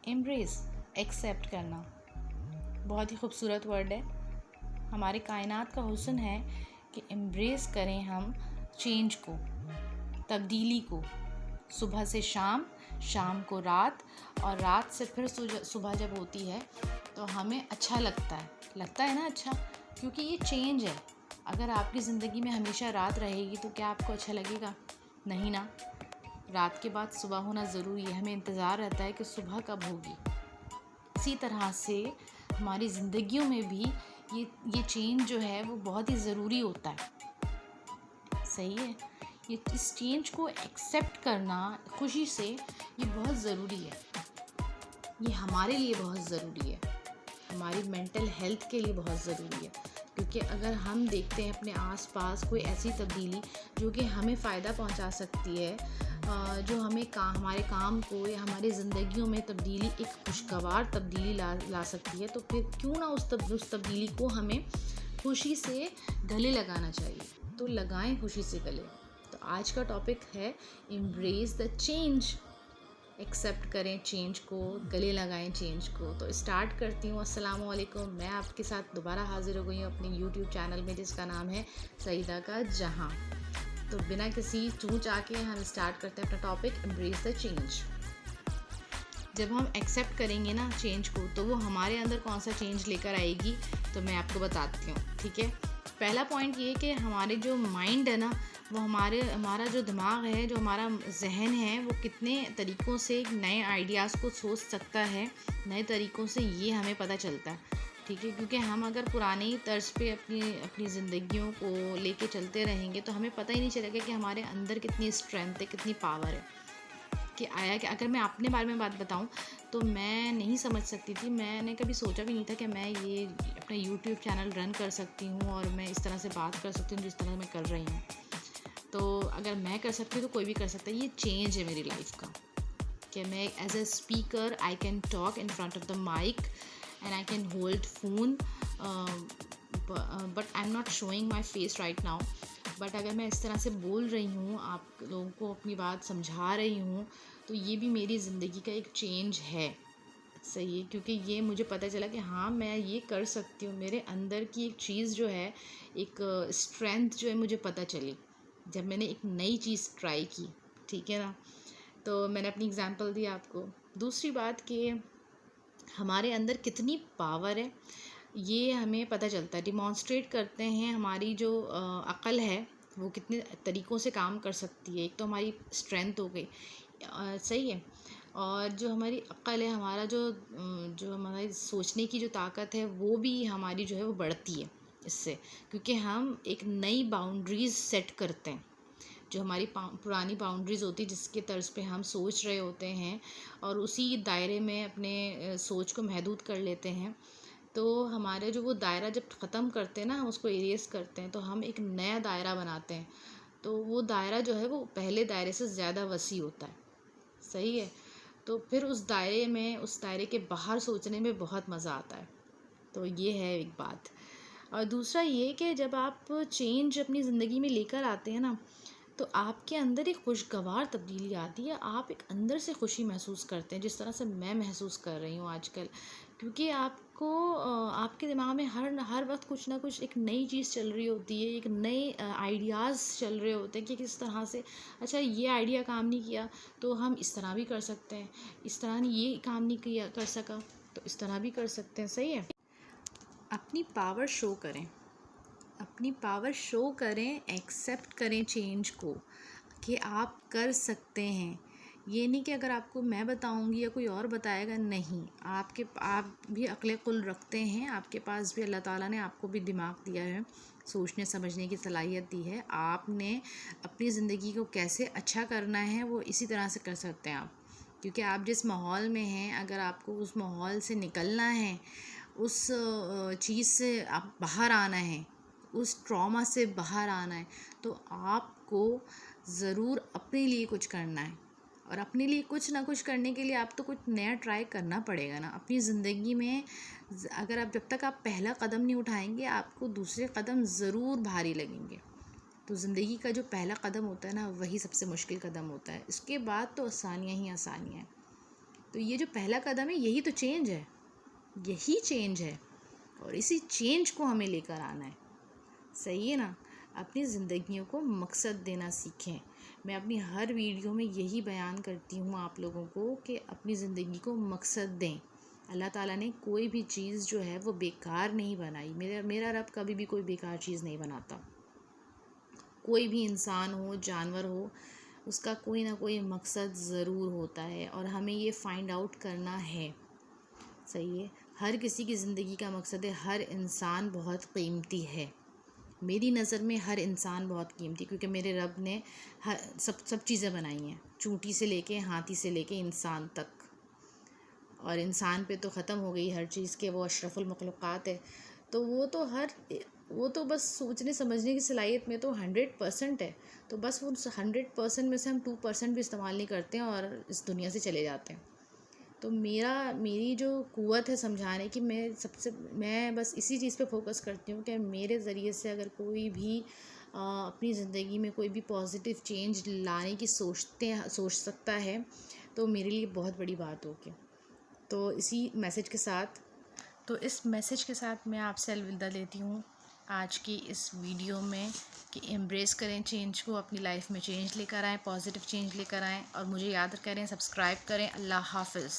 Embrace, accept करना, बहुत ही खूबसूरत वर्ड है। हमारे कायनात का हुस्न है कि एम्ब्रेस करें हम चेंज को, तब्दीली को। सुबह से शाम, शाम को रात, और रात से फिर सुबह जब होती है तो हमें अच्छा लगता है ना अच्छा, क्योंकि ये चेंज है। अगर आपकी ज़िंदगी में हमेशा रात रहेगी तो क्या आपको अच्छा लगेगा? नहीं ना। रात के बाद सुबह होना ज़रूरी है, हमें इंतज़ार रहता है कि सुबह कब होगी। इसी तरह से हमारी ज़िंदगियों में भी ये चेंज जो है वो बहुत ही ज़रूरी होता है। सही है, ये इस चेंज को एक्सेप्ट करना खुशी से, ये बहुत ज़रूरी है। ये हमारे लिए बहुत ज़रूरी है, हमारी मेंटल हेल्थ के लिए बहुत ज़रूरी है। क्योंकि अगर हम देखते हैं अपने आसपास कोई ऐसी तब्दीली जो कि हमें फ़ायदा पहुंचा सकती है, जो हमें हमारे काम को या हमारी ज़िंदगियों में तब्दीली, एक खुशगवार तब्दीली ला सकती है, तो फिर क्यों ना उस तब्दीली को हमें खुशी से गले लगाना चाहिए। तो लगाएं खुशी से गले। तो आज का टॉपिक है एम्ब्रेस द चेंज, एक्सेप्ट करें चेंज को, गले लगाएं चेंज को। तो स्टार्ट करती हूँ। अस्सलाम वालेकुम। मैं आपके साथ दोबारा हाजिर हो गई हूँ अपने यूट्यूब चैनल में, जिसका नाम है सईदा का जहां। तो बिना किसी चूंचा के हम स्टार्ट करते हैं अपना टॉपिक, एम्ब्रेस द चेंज। जब हम एक्सेप्ट करेंगे ना चेंज को, तो वो हमारे अंदर कौन सा चेंज लेकर आएगी, तो मैं आपको बताती हूँ। ठीक है, पहला पॉइंट ये कि हमारे जो माइंड है ना, वो हमारा जो दिमाग है, जो हमारा जहन है, वो कितने तरीक़ों से नए आइडियाज़ को सोच सकता है, नए तरीक़ों से ये हमें पता चलता है। ठीक है, क्योंकि हम अगर पुराने ही तर्ज पे अपनी ज़िंदगियों को लेके चलते रहेंगे तो हमें पता ही नहीं चलेगा कि हमारे अंदर कितनी स्ट्रेंथ है, कितनी पावर है। कि अगर मैं अपने बारे में बात बताऊं तो मैं नहीं समझ सकती थी, मैंने कभी सोचा भी नहीं था कि मैं ये अपना यूट्यूब चैनल रन कर सकती हूँ और मैं इस तरह से बात कर सकती हूँ जिस तरह मैं कर रही हूँ। तो अगर मैं कर सकती हूँ तो कोई भी कर सकता है। ये चेंज है मेरी लाइफ का कि मैं as a speaker I can talk in front of the mic and I can hold phone, but I am not showing my face right now. But अगर मैं इस तरह से बोल रही हूँ, आप लोगों को अपनी बात समझा रही हूँ, तो ये भी मेरी ज़िंदगी का एक चेंज है। सही है, क्योंकि ये मुझे पता चला कि हाँ, मैं ये कर सकती हूँ। मेरे अंदर की एक चीज़ जो है, एक स्ट्रेंथ जो है, मुझे पता चली जब मैंने एक नई चीज़ ट्राई की। ठीक है ना, तो मैंने अपनी एग्ज़ाम्पल दी आपको। दूसरी बात कि हमारे अंदर कितनी पावर है, ये हमें पता चलता है। डिमॉन्स्ट्रेट करते हैं हमारी जो अक़ल है, वो कितने तरीक़ों से काम कर सकती है। एक तो हमारी स्ट्रेंथ हो गई, सही है, और जो हमारी अक़ल है, हमारा जो हमारी सोचने की जो ताकत है, वो भी हमारी जो है वो बढ़ती है इससे, क्योंकि हम एक नई बाउंड्रीज़ सेट करते हैं। जो हमारी पुरानी बाउंड्रीज़ होती है, जिसके तर्ज पे हम सोच रहे होते हैं और उसी दायरे में अपने सोच को महदूद कर लेते हैं, तो हमारे जो वो दायरा जब ख़त्म करते हैं ना, हम उसको इरेज़ करते हैं, तो हम एक नया दायरा बनाते हैं। तो वो दायरा जो है वो पहले दायरे से ज़्यादा वसी होता है। सही है, तो फिर उस दायरे के बाहर सोचने में बहुत मज़ा आता है। तो ये है एक बात। और दूसरा ये कि जब आप चेंज अपनी ज़िंदगी में लेकर आते हैं ना, तो आपके अंदर एक खुशगवार तब्दीली आती है। आप एक अंदर से खुशी महसूस करते हैं, जिस तरह से मैं महसूस कर रही हूँ आजकल। क्योंकि आपके दिमाग में हर वक्त कुछ ना कुछ एक नई चीज़ चल रही होती है, एक नए आइडियाज़ चल रहे होते हैं कि किस तरह से, अच्छा ये आइडिया काम नहीं किया तो हम इस तरह भी कर सकते हैं, इस तरह ये काम नहीं कर सका तो इस तरह भी कर सकते हैं। सही है, अपनी पावर शो करें, अपनी पावर शो करें, एक्सेप्ट करें चेंज को कि आप कर सकते हैं। ये नहीं कि अगर आपको मैं बताऊंगी या कोई और बताएगा, नहीं, आप भी अक्ल कुल रखते हैं, आपके पास भी अल्लाह ताला ने आपको भी दिमाग दिया है, सोचने समझने की सलाहियत दी है। आपने अपनी ज़िंदगी को कैसे अच्छा करना है वो इसी तरह से कर सकते हैं आप, क्योंकि आप जिस माहौल में हैं, अगर आपको उस माहौल से निकलना है, उस चीज़ से आप बाहर आना है, उस ट्रॉमा से बाहर आना है, तो आपको ज़रूर अपने लिए कुछ करना है। और अपने लिए कुछ ना कुछ करने के लिए आप तो कुछ नया ट्राई करना पड़ेगा ना अपनी ज़िंदगी में। अगर आप जब तक आप पहला कदम नहीं उठाएंगे, आपको दूसरे कदम ज़रूर भारी लगेंगे। तो ज़िंदगी का जो पहला कदम होता है ना, वही सबसे मुश्किल कदम होता है। इसके बाद तो आसानियाँ ही आसानियाँ हैं। तो ये जो पहला कदम है यही तो चेंज है, यही चेंज है, और इसी चेंज को हमें लेकर आना है। सही है ना? अपनी ज़िंदगियों को मकसद देना सीखें। मैं अपनी हर वीडियो में यही बयान करती हूँ आप लोगों को कि अपनी ज़िंदगी को मकसद दें। अल्लाह ताला ने कोई भी चीज़ जो है वो बेकार नहीं बनाई। मेरा रब कभी भी कोई बेकार चीज़ नहीं बनाता। कोई भी इंसान हो, जानवर हो, उसका कोई ना कोई मकसद ज़रूर होता है और हमें ये फाइंड आउट करना है। सही है? हर किसी की ज़िंदगी का मकसद है। हर इंसान बहुत कीमती है। मेरी नज़र में हर इंसान बहुत कीमती, क्योंकि मेरे रब ने हर सब चीज़ें बनाई हैं, चूंटी से लेके हाथी से लेके इंसान तक। और इंसान पे तो ख़त्म हो गई हर चीज़ के, वो अशरफुल मखलूक़ात है। तो वो तो बस सोचने समझने की सलाहियत में तो 100% है। तो बस वो 100% में से हम 2% भी इस्तेमाल नहीं करते हैं और इस दुनिया से चले जाते हैं। तो मेरी जो क़ुव्वत है समझाने की, मैं बस इसी चीज़ पे फोकस करती हूँ कि मेरे ज़रिए से अगर कोई भी अपनी ज़िंदगी में कोई भी पॉजिटिव चेंज लाने की सोच सकता है तो मेरे लिए बहुत बड़ी बात होगी। तो इस मैसेज के साथ मैं आपसे अलविदा लेती हूँ आज की इस वीडियो में, कि एम्ब्रेस करें चेंज को, अपनी लाइफ में चेंज लेकर आएँ, पॉजिटिव चेंज लेकर आएँ, और मुझे याद करें, सब्सक्राइब करें। अल्लाह हाफ़िज़।